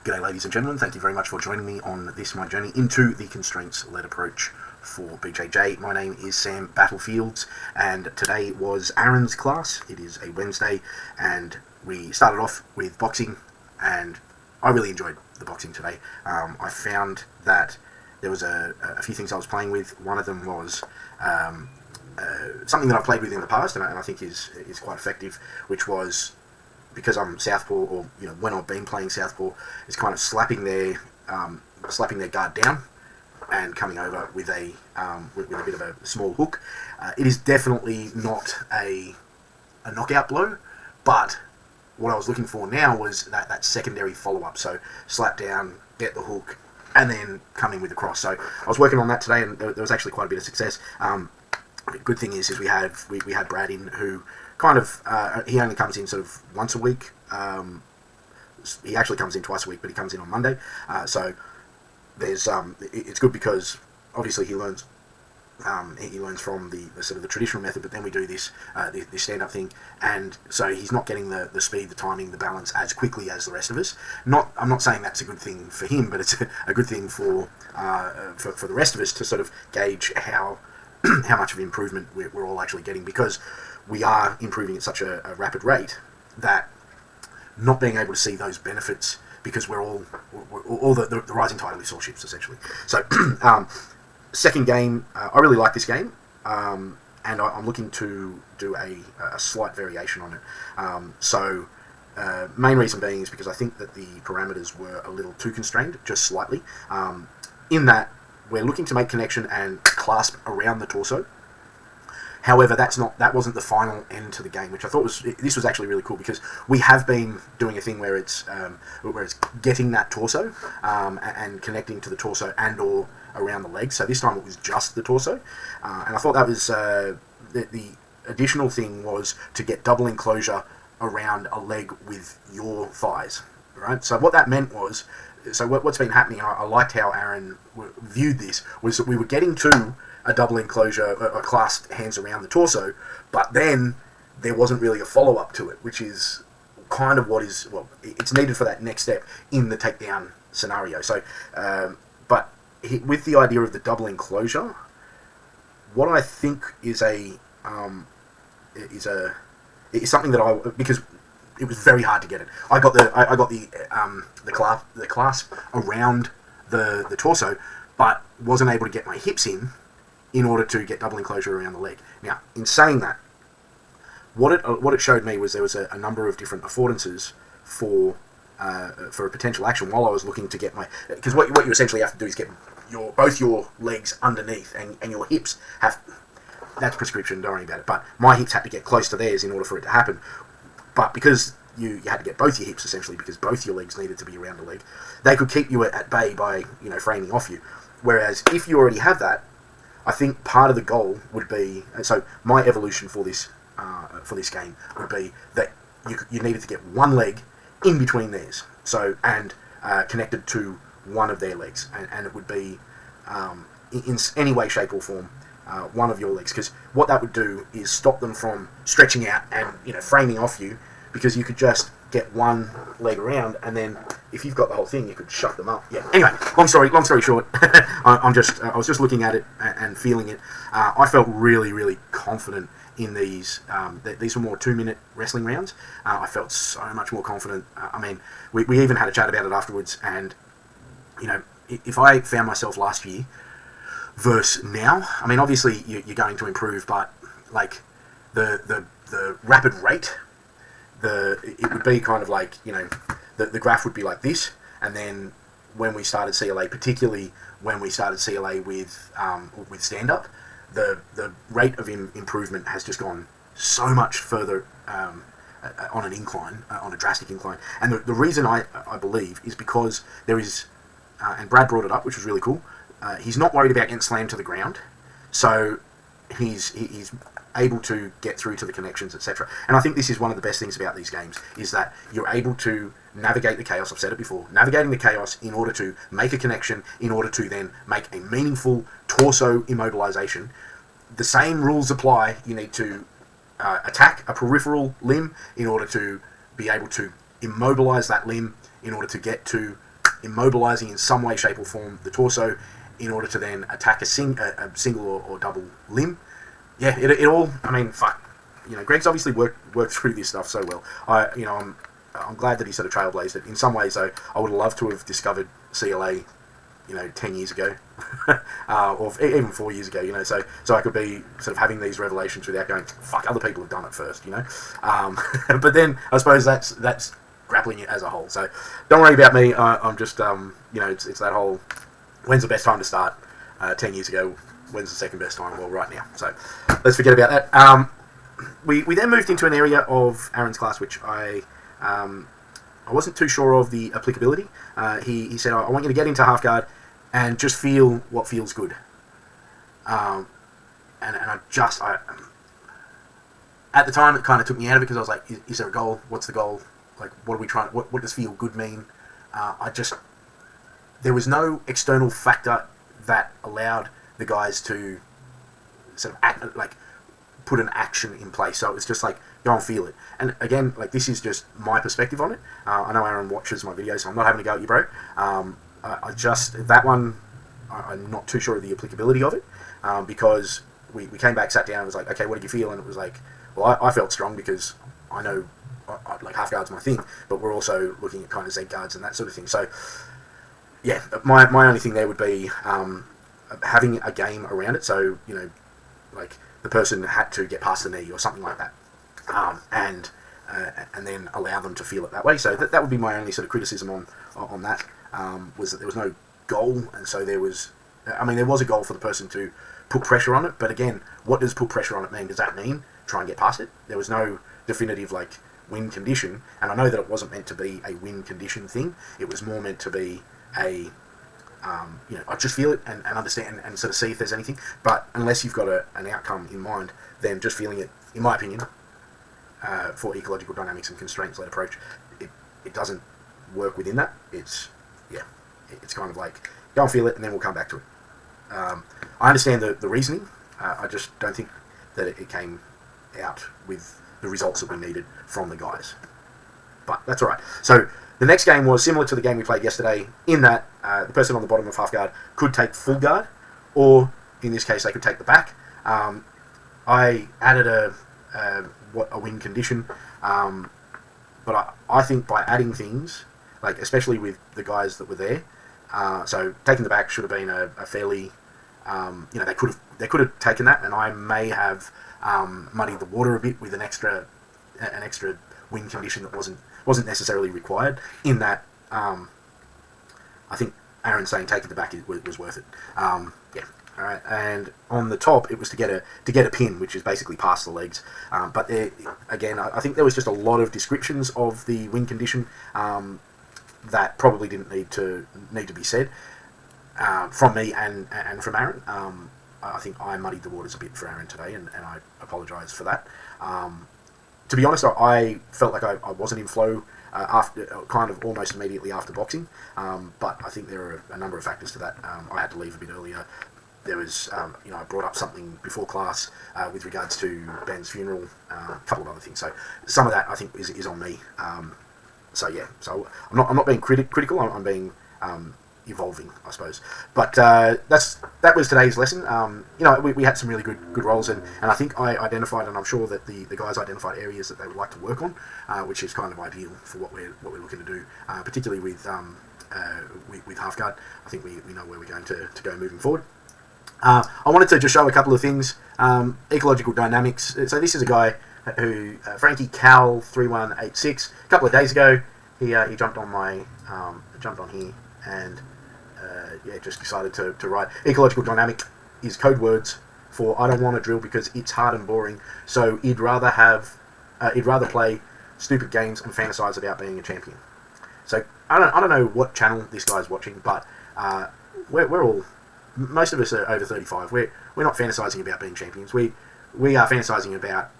G'day ladies and gentlemen, thank you very much for joining me on this my journey into the constraints-led approach for BJJ. My name is Sam Battlefields and today was Aaron's class. It is a Wednesday and we started off with boxing and I really enjoyed the boxing today. I found that there was a few things I was playing with. One of them was something that I've played with in the past and I think is quite effective, which was, because I'm southpaw, or when I've been playing southpaw, is kind of slapping their guard down and coming over with a bit of a small hook. It is definitely not a knockout blow, but what I was looking for now was that secondary follow-up. So slap down, get the hook, and then come in with the cross. So I was working on that today, and there was actually quite a bit of success. Good thing is we had Brad in, who kind of he only comes in sort of once a week. He actually comes in twice a week, but he comes in on Monday. So there's it's good because obviously he learns from the sort of the traditional method, but then we do this stand-up thing, and so he's not getting the speed, the timing, the balance as quickly as the rest of us. I'm not saying that's a good thing for him, but it's a good thing for the rest of us to sort of gauge how much of improvement we're all actually getting, because we are improving at such a rapid rate that not being able to see those benefits, because we're all the rising tide lifts all ships, essentially. So second game, I really like this game, and I'm looking to do a slight variation on it. Main reason being is because I think that the parameters were a little too constrained, just slightly, in that we're looking to make connection and clasp around the torso. However, that wasn't the final end to the game, which I thought this was actually really cool, because we have been doing a thing where it's getting that torso and connecting to the torso and or around the legs. So this time it was just the torso, and I thought that was the additional thing was to get double enclosure around a leg with your thighs, right? So what that meant was, what's been happening, and I liked how Aaron viewed this, was that we were getting to a double enclosure, a clasped hands around the torso, but then there wasn't really a follow-up to it, which is kind of it's needed for that next step in the takedown scenario. So, but with the idea of the double enclosure, what I think is something that because it was very hard to get it. I got the clasp around the torso, but wasn't able to get my hips in order to get double enclosure around the leg. Now, in saying that, what it showed me was there was a number of different affordances for a potential action while I was looking to get because what you essentially have to do is get both your legs underneath, and your hips that's prescription, don't worry about it, but my hips had to get close to theirs in order for it to happen. But because you had to get both your hips, essentially, because both your legs needed to be around the leg, they could keep you at bay by framing off you. Whereas if you already have that, I think part of the goal would be, so my evolution for this game would be that you needed to get one leg in between theirs, and connected to one of their legs, and it would be in any way, shape or form one of your legs, because what that would do is stop them from stretching out and framing off you, because you could just get one leg around, and then if you've got the whole thing, you could shut them up. Yeah. Anyway, long story short, I was just looking at it and feeling it. I felt really, really confident in these. These were more 2-minute wrestling rounds. I felt so much more confident. I mean, we even had a chat about it afterwards, and if I found myself last year versus now, I mean, obviously you're going to improve, but like the rapid rate. It would be kind of like, the graph would be like this, and then when we started CLA, particularly when we started CLA with stand-up, the rate of improvement has just gone so much further on an incline, on a drastic incline. And the reason I believe is because there is, and Brad brought it up, which was really cool, he's not worried about getting slammed to the ground, so he's able to get through to the connections, etc. And I think this is one of the best things about these games, is that you're able to navigate the chaos. I've said it before, navigating the chaos in order to make a connection, in order to then make a meaningful torso immobilization. The same rules apply. You need to attack a peripheral limb in order to be able to immobilize that limb, in order to get to immobilizing in some way, shape, or form the torso in order to then attack a single or double limb. Yeah, it all. I mean, fuck. Greg's obviously worked through this stuff so well. I'm glad that he sort of trailblazed it. In some ways, though, I would love to have discovered CLA, 10 years ago, or even 4 years ago. So I could be sort of having these revelations without going, fuck, other people have done it first, But then I suppose that's grappling it as a whole. So don't worry about me. I'm just, it's that whole, when's the best time to start? 10 years ago. When's the second best time? Well, right now. So let's forget about that. We then moved into an area of Aaron's class which I wasn't too sure of the applicability. He said, I want you to get into half guard and just feel what feels good. And I at the time, it kind of took me out of it because I was like, is there a goal? What's the goal? Like, what are we trying? What does feel good mean? There was no external factor that allowed the guys to sort of act, like, put an action in place. So it was just like, go and feel it. And again, like, this is just my perspective on it. I know Aaron watches my videos, so I'm not having a go at you, bro. That one, I'm not too sure of the applicability of it, because we came back, sat down, and was like, okay, what did you feel? And it was like, well, I felt strong because I know, like, half guard's my thing, but we're also looking at kind of Z guards and that sort of thing. So, yeah, my only thing there would be having a game around it. So, like, the person had to get past the knee or something like that, and then allow them to feel it that way. So that would be my only sort of criticism on that, was that there was no goal, and so there was a goal for the person to put pressure on it, but again, what does put pressure on it mean? Does that mean try and get past it? There was no definitive, like, win condition, and I know that it wasn't meant to be a win condition thing. It was more meant to be a I just feel it and understand and sort of see if there's anything. But unless you've got an outcome in mind, then just feeling it, in my opinion, for ecological dynamics and constraints-led approach, it doesn't work within that. It's kind of like, go and feel it, and then we'll come back to it. I understand the reasoning. I just don't think that it came out with the results that we needed from the guys. But that's all right. So the next game was similar to the game we played yesterday, in that the person on the bottom of half guard could take full guard, or in this case they could take the back. I added a win condition, but I think by adding things, like, especially with the guys that were there, so taking the back should have been a fairly, they could have taken that, and I may have muddied the water a bit with an extra win condition that wasn't necessarily required. In that, I think Aaron saying taking the back was worth it. All right. And on the top, it was to get a pin, which is basically past the legs. But there, again, I think there was just a lot of descriptions of the win condition that probably didn't need to be said from me and from Aaron. I think I muddied the waters a bit for Aaron today, and I apologise for that. To be honest, I felt like I wasn't in flow after, kind of almost immediately after boxing, but I think there are a number of factors to that. I had to leave a bit earlier. There was, I brought up something before class with regards to Ben's funeral, a couple of other things. So some of that I think is on me. So I'm not being critical. I'm being evolving, I suppose. But that was today's lesson. We had some really good roles, and I think I identified, and I'm sure that the guys identified areas that they would like to work on, which is kind of ideal for what we're looking to do, particularly with half guard. I think we know where we're going to go moving forward. I wanted to just show a couple of things. Ecological dynamics. So this is a guy who Frankiecali 3186. A couple of days ago, he jumped on here and just decided to write. Ecological dynamic is code words for I don't want to drill because it's hard and boring. So he'd rather play stupid games and fantasize about being a champion. So I don't know what channel this guy's watching, but we're all, most of us are over 35. We're not fantasizing about being champions. We are fantasizing about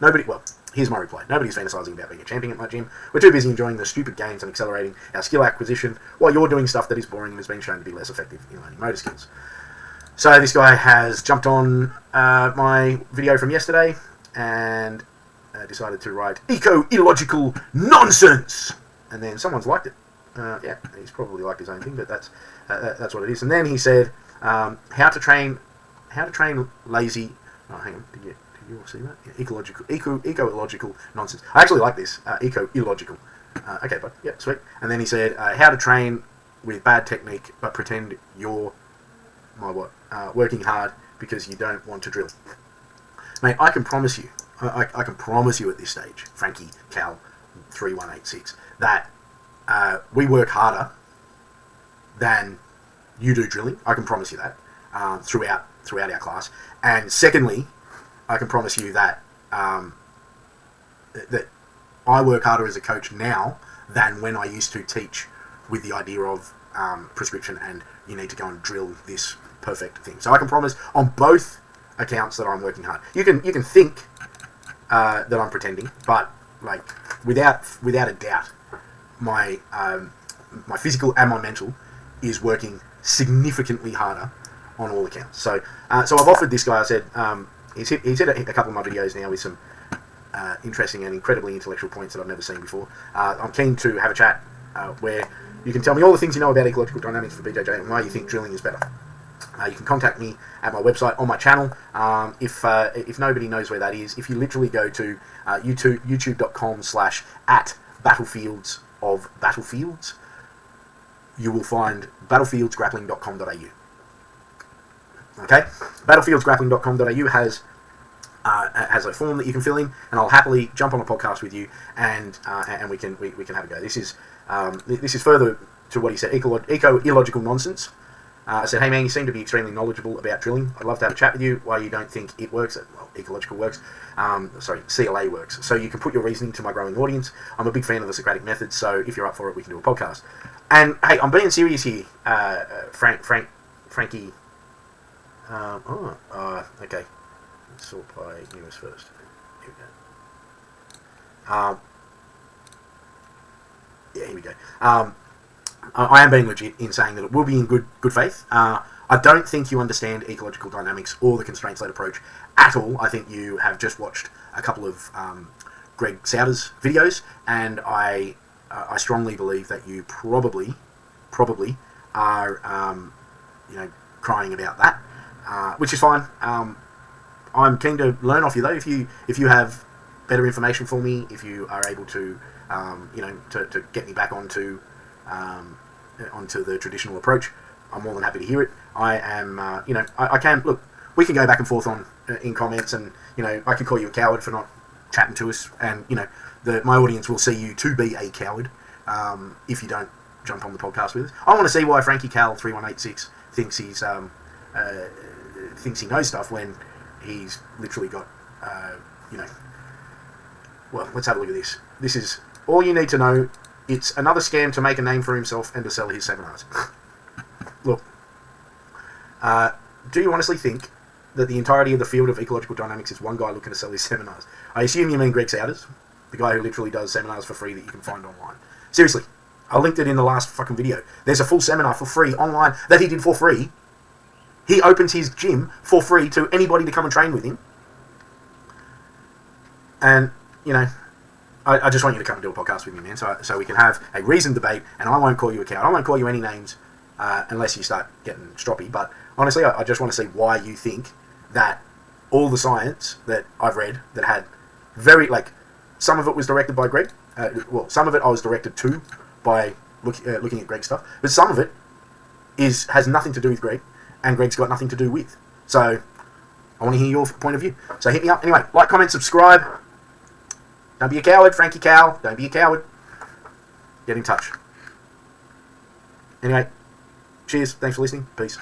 nobody. Well, here's my reply. Nobody's fantasizing about being a champion at my gym. We're too busy enjoying the stupid games and accelerating our skill acquisition while you're doing stuff that is boring and has been shown to be less effective in learning motor skills. So this guy has jumped on my video from yesterday and decided to write eco-illogical nonsense. and then someone's liked it. Yeah, he's probably liked his own thing, but that's what it is. And then he said, how to train lazy. Oh, hang on, did you all see that? Yeah, eco-illogical nonsense. I actually like this. Eco-illogical. Okay, but yeah, sweet. And then he said, how to train with bad technique, but pretend you're working hard because you don't want to drill. Mate, I can promise you, I can promise you at this stage, Frankiecali 3186, that we work harder than you do drilling. I can promise you that throughout our class. And secondly, I can promise you that that I work harder as a coach now than when I used to teach with the idea of prescription and you need to go and drill this perfect thing. So I can promise on both accounts that I'm working hard. You can think that I'm pretending, but like without a doubt, my physical and my mental is working significantly harder on all accounts. So I've offered this guy. I said he's hit a couple of my videos now with some interesting and incredibly intellectual points that I've never seen before. I'm keen to have a chat where you can tell me all the things you know about ecological dynamics for BJJ and why you think drilling is better. You can contact me at my website on my channel. If nobody knows where that is, if you literally go to youtube.com/@battlefields of battlefields, you will find battlefieldsgrappling.com.au. Okay, battlefieldsgrappling.com.au has a form that you can fill in, and I'll happily jump on a podcast with you, and we can have a go. This is further to what he said, eco-illogical nonsense. I said, hey man, you seem to be extremely knowledgeable about drilling. I'd love to have a chat with you why you don't think it works. Well, Ecological works. CLA works. So you can put your reasoning to my growing audience. I'm a big fan of the Socratic method, so if you're up for it, we can do a podcast. And hey, I'm being serious here, Frankie. Okay. Let's sort by newest first. Here we go. Here we go. I am being legit in saying that it will be in good faith. I don't think you understand ecological dynamics or the constraints-led approach at all. I think you have just watched a couple of Greg Souders videos, and I strongly believe that you probably are crying about that, which is fine. I'm keen to learn off you though. If you have better information for me, if you are able to to get me back onto the traditional approach, I'm more than happy to hear it. I am, I can look. We can go back and forth on in comments, and I could call you a coward for not chatting to us, and my audience will see you to be a coward if you don't jump on the podcast with us. I want to see why Frankiecali 3186 thinks he knows stuff when he's literally got Well, let's have a look at this. This is all you need to know. It's another scam to make a name for himself and to sell his seminars. Look, do you honestly think that the entirety of the field of ecological dynamics is one guy looking to sell his seminars? I assume you mean Greg Souders, the guy who literally does seminars for free that you can find online. Seriously, I linked it in the last fucking video. There's a full seminar for free online that he did for free. He opens his gym for free to anybody to come and train with him. And, I just want you to come and do a podcast with me, man, so we can have a reasoned debate, and I won't call you a coward. I won't call you any names unless you start getting stroppy. But honestly, I just want to see why you think that all the science that I've read that had some of it was directed by Greg. Some of it I was directed to by looking at Greg's stuff, but some of it has nothing to do with Greg, and Greg's got nothing to do with. So I want to hear your point of view. So hit me up. Anyway, like, comment, subscribe. Don't be a coward, Frankiecali. Don't be a coward. Get in touch. Anyway, cheers. Thanks for listening. Peace.